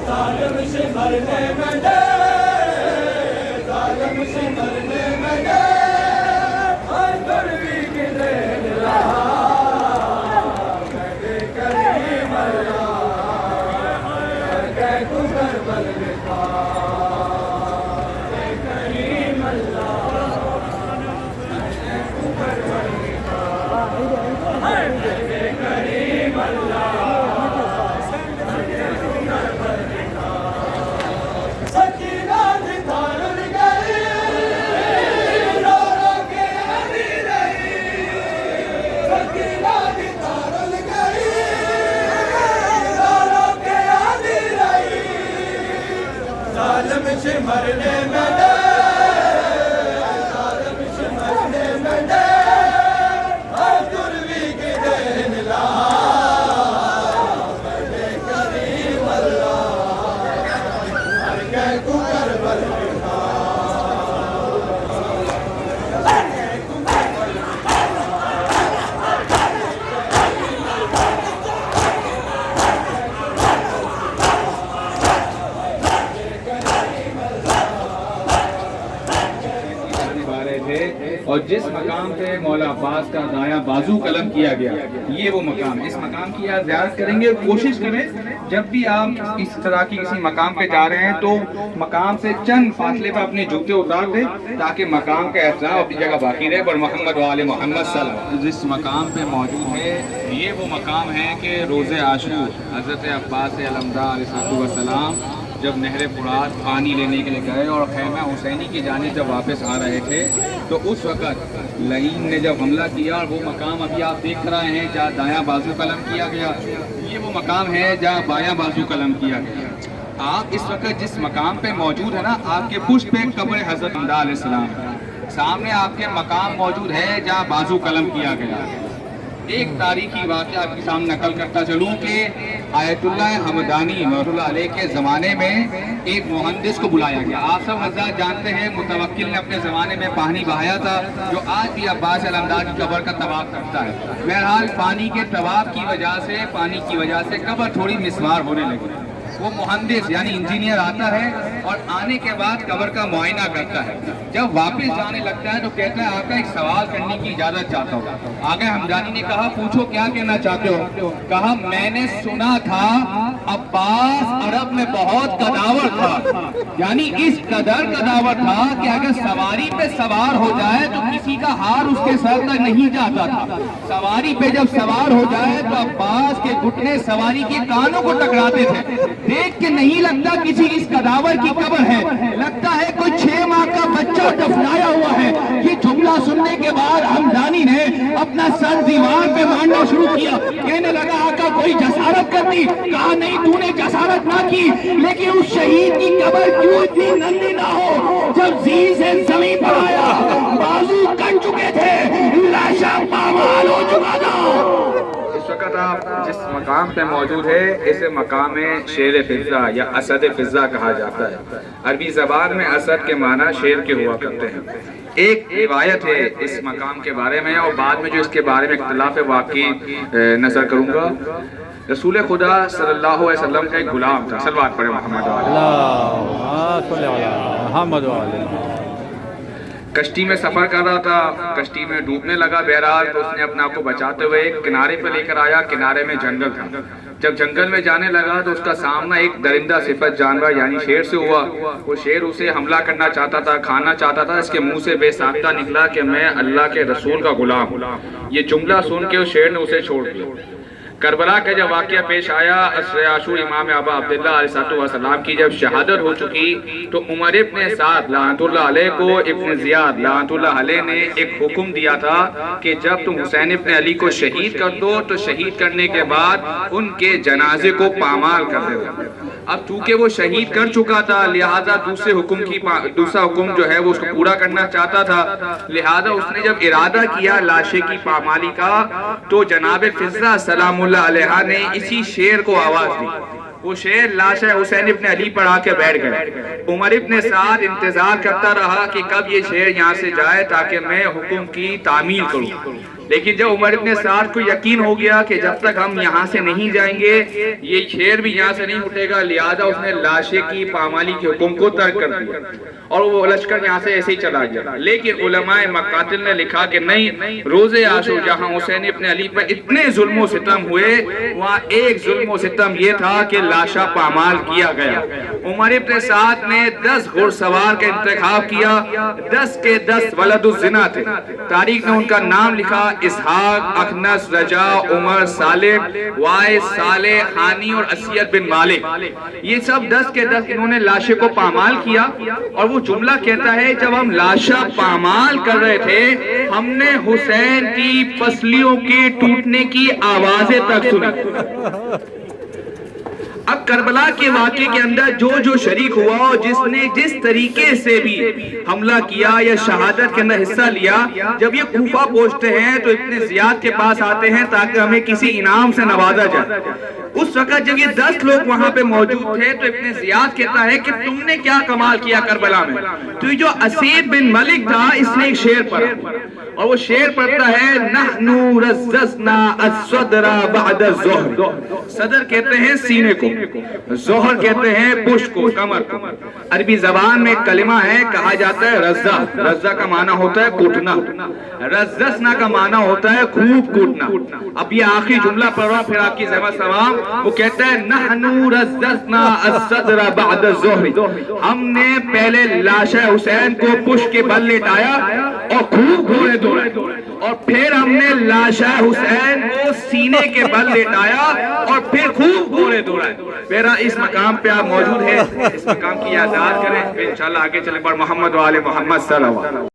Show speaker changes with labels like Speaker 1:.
Speaker 1: ظالم سے مرنے میں دے، ظالم سے مرنے میں دے، اور دروی کی دین رہا میں کریم اللہ، کہ تو کربل لکھا کریم اللہ، تو کربل لکھا کریم اللہ، ظالم سے مرنے میں دے، ظالم سے مرنے میں دے، اور دروی کی دین لا میں کریم اللہ، ہر کہ تو کربل لکھا
Speaker 2: اور جس مقام پہ مولا عباس کا دایاں بازو قلم کیا گیا، یہ وہ مقام ہے۔ اس مقام کی آپ زیارت کریں گے، کوشش کریں جب بھی آپ اس طرح کی کسی مقام پہ جا رہے ہیں تو مقام سے چند فاصلے پہ اپنے جوتے اتار دیں تاکہ مقام کا احترام اپنی جگہ باقی رہے۔ پر محمد و آل محمد صلی اللہ علیہ وسلم جس مقام پہ موجود ہے، یہ وہ مقام ہے کہ روز عاشور حضرت عباس علمدار علیہ السلام جب نہر فرات پانی لینے کے لیے گئے اور خیمہ حسینی کی جانب جب واپس آ رہے تھے تو اس وقت لعین نے جب حملہ کیا، اور وہ مقام ابھی آپ دیکھ رہے ہیں جہاں دایاں بازو قلم کیا گیا، یہ وہ مقام ہے جہاں بایاں بازو قلم کیا گیا۔ آپ اس وقت جس مقام پہ موجود ہے نا، آپ کے پشت پہ قبر حضرت علیہ السلام ہے، سامنے آپ کے مقام موجود ہے جہاں بازو قلم کیا گیا۔ ایک تاریخی واقعہ آپ کے سامنے نقل کرتا چلوں کہ آیت اللہ حمدانی رحمۃ اللہ علیہ کے زمانے میں ایک مہندس کو بلایا گیا۔ آپ سب حضرات جانتے ہیں متوکل نے اپنے زمانے میں پانی بہایا تھا، جو آج بھی عباس علمدار کی قبر کا طواف کرتا ہے۔ بہرحال پانی کے طواف کی وجہ سے، پانی کی وجہ سے قبر تھوڑی مسمار ہونے لگی۔ وہ مہندس یعنی انجینئر آتا ہے اور آنے کے بعد قبر کا معائنہ کرتا ہے۔ جب واپس جانے لگتا ہے تو کہتا ہے آپ کا ایک سوال کرنے کی اجازت چاہتا ہوں۔ آگے حمدانی نے کہا پوچھو کیا کہنا چاہتے ہو؟ کہا میں نے سنا تھا عباس عرب میں بہت قداور تھا، یعنی اس قدر قداور تھا کہ اگر سواری پہ سوار ہو جائے تو کسی کا ہار اس کے سر تک نہیں جاتا تھا۔ سواری پہ جب سوار ہو جائے تو عباس کے گھٹنے سواری کے کانوں کو ٹکراتے تھے۔ دیکھ کے نہیں لگتا کسی اس قداور کی قبر ہے، لگتا ہے کوئی 6 ماہ کا بچہ دفنایا ہوا ہے۔ یہ جملہ سننے کے بعد حمدانی نے اپنا سر دیوار پہ مارنا شروع کیا، کہنے لگا آقا کوئی جسارت کرتی؟ کہا نہیں تو نے جسارت نہ کی، لیکن اس شہید کی قبر کیوں اتنی نندی نہ ہو؟ جب زیر سے زمین پر آیا بازو کٹ چکے تھے، لاشا پامال ہو چکا تھا۔ اس وقت آپ جس مقام پہ موجود ہے اسے مقام شیر فضہ یا اسد فضہ کہا جاتا ہے۔ عربی زبان میں اسد کے معنی شیر کے ہوا کرتے ہیں۔ ایک روایت ہے اس مقام کے بارے میں، اور بعد میں جو اس کے بارے میں اختلاف واقعی نظر کروں گا۔ رسول خدا صلی اللہ علیہ وسلم کا ایک غلام تھا، صلوات پڑھیں محمد علیہ، کشتی میں سفر کر رہا تھا، کشتی میں ڈوبنے لگا، بہرحال تو اس نے اپنے آپ کو بچاتے ہوئے ایک کنارے پہ لے کر آیا۔ کنارے میں جنگل تھا، جب جنگل میں جانے لگا تو اس کا سامنا ایک درندہ صفت جانور یعنی شیر سے ہوا۔ وہ شیر اسے حملہ کرنا چاہتا تھا، کھانا چاہتا تھا۔ اس کے منہ سے بے ساختہ نکلا کہ میں اللہ کے رسول کا غلام ہوں۔ یہ جملہ سن کے اس شیر نے اسے چھوڑ دیا۔ کربلا کا جب واقعہ پیش آیا، عصر عاشور امام ابا عبداللہ علیہ السلام کی جب شہادت ہو چکی تو عمر ابن سعد لعنت اللہ علیہ کو ابن زیاد لعنت اللہ علیہ نے ایک حکم دیا تھا کہ جب تم حسین ابن علی کو شہید کر دو تو شہید کرنے کے بعد ان کے جنازے کو پامال کر دو۔ اب چونکہ وہ شہید کر چکا تھا لہٰذا دوسرا حکم جو ہے وہ اس کو پورا کرنا چاہتا تھا، لہٰذا اس نے جب ارادہ کیا لاشے کی پامالی کا تو جناب فضہ سلام اللہ علیہ نے اسی شیر کو آواز دی۔ وہ شیر لاشہ حسین ابن علی پر آ کے بیٹھ گئے۔ عمر ابن سعد انتظار کرتا رہا کہ کب یہ شیر یہاں سے جائے تاکہ میں حکم کی تعمیل کروں۔ لیکن جب عمر ابن سعد کو یقین ہو گیا کہ جب تک ہم یہاں سے نہیں جائیں گے یہ شیر بھی یہاں سے نہیں اٹھے گا، لہذا اس نے لاشے کی پامالی کے حکم کو ترک کر دیا اور وہ لشکر یہاں سے ایسے ہی چلا گیا۔ لیکن علماء مقاتل نے لکھا کہ نہیں، روز عاشور جہاں حسین ابن علی پر اتنے ظلم و ستم ہوئے، وہاں ایک ظلم و ستم یہ تھا کہ لاشا پامال کیا گیا۔ عمر ابن سعد نے 10 گھڑ سوار کا انتخاب کیا، 10 کے 10 ولد الزنا تھے۔ تاریخ نے ان کا نام لکھا اسحاق، اخنس، رجا، عمر، سالم، وائس، صالح، حانی اور اسید بن مالک۔ یہ سب 10 کے 10 انہوں نے لاشے کو پامال کیا، اور وہ جملہ کہتا ہے جب ہم لاشا پامال کر رہے تھے ہم نے حسین کی پسلیوں کے ٹوٹنے کی آوازیں تک سنی۔ اب کربلا کے واقعے کے اندر جو شریک ہوا اور جس نے جس طریقے سے بھی حملہ کیا یا شہادت کے اندر حصہ لیا، جب یہ کوفہ پہنچتے ہیں تو ابن زیاد کے پاس آتے ہیں تاکہ ہمیں کسی انعام سے نوازا جائے۔ اس وقت جب یہ 10 لوگ وہاں پہ موجود تھے تو ابن زیاد کہتا ہے کہ تم نے کیا کمال کیا کربلا میں؟ تو یہ جو اسید بن ملک تھا اس نے ایک شعر پڑھا، اور وہ شعر پڑھتا ہے نحنو رززنا الصدر بعد الظہر۔ صدر کہتے ہیں سینے کو، ظہر کہتے ہیں پشت کو، کمر کو۔ عربی زبان میں کلمہ ہے کہا جاتا ہے رزہ، رزہ کا معنی ہوتا ہے کوٹنا، رززنا کا معنی ہوتا ہے خوب کوٹنا۔ اب یہ آخری جملہ پڑھ رہا پھر آپ کی زبان سلام، وہ کہتا ہے نحنو رززنا الصدر بعد الظہر، ہم نے پہلے لاشا حسین کو پشت کے بل لٹایا اور خوب گھوڑے دوڑے، اور پھر ہم نے لاشا حسین کو سینے کے بل لٹایا اور پھر خوب گھوڑے دوڑائے۔ میرا اس مقام پہ آپ موجود ہیں، اس مقام کی یاد کریں، پھر انشاءاللہ آگے چلیں۔ پر محمد و آل محمد صلی اللہ علیہ وسلم۔